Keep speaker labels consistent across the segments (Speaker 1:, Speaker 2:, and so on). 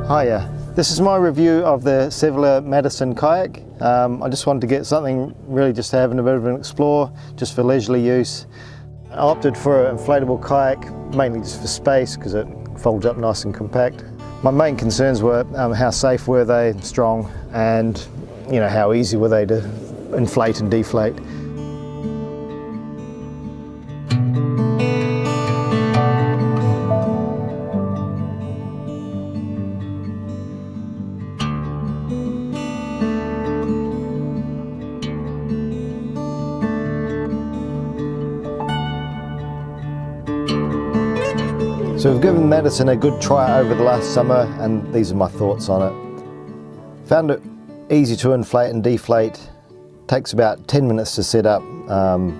Speaker 1: Hiya, this is my review of the Sevylor Madison Kayak. I just wanted to get something really just having a bit of an explore, just for leisurely use. I opted for an inflatable kayak, mainly just for space because it folds up nice and compact. My main concerns were how safe were they, strong, and how easy were they to inflate and deflate. So we've given Madison a good try over the last summer, and these are my thoughts on it. Found it easy to inflate and deflate. Takes about 10 minutes to set up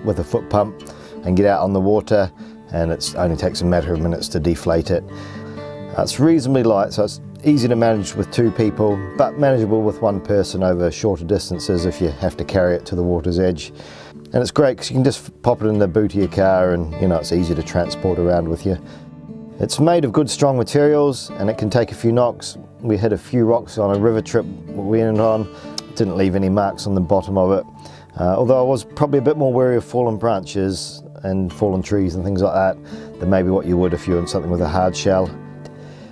Speaker 1: with a foot pump and get out on the water, and it only takes a matter of minutes to deflate it. It's reasonably light, so it's easy to manage with two people, but manageable with one person over shorter distances if you have to carry it to the water's edge. And it's great because you can just pop it in the boot of your car, and it's easy to transport around with you. It's made of good strong materials and it can take a few knocks. We hit a few rocks on a river trip we went on. Didn't leave any marks on the bottom of it. Although I was probably a bit more wary of fallen branches and fallen trees and things like that than maybe what you would if you were in something with a hard shell.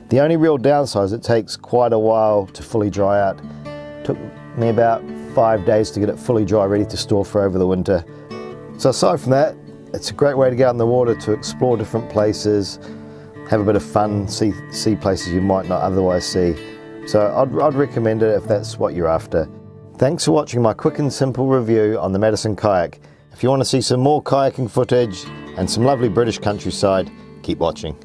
Speaker 1: The only real downside is it takes quite a while to fully dry out. It took me about 5 days to get it fully dry, ready to store for over the winter. So aside from that, it's a great way to get out in the water to explore different places, have a bit of fun, see places you might not otherwise see. So I'd recommend it if that's what you're after. Thanks for watching my quick and simple review on the Madison Kayak. If you want to see some more kayaking footage and some lovely British countryside, keep watching.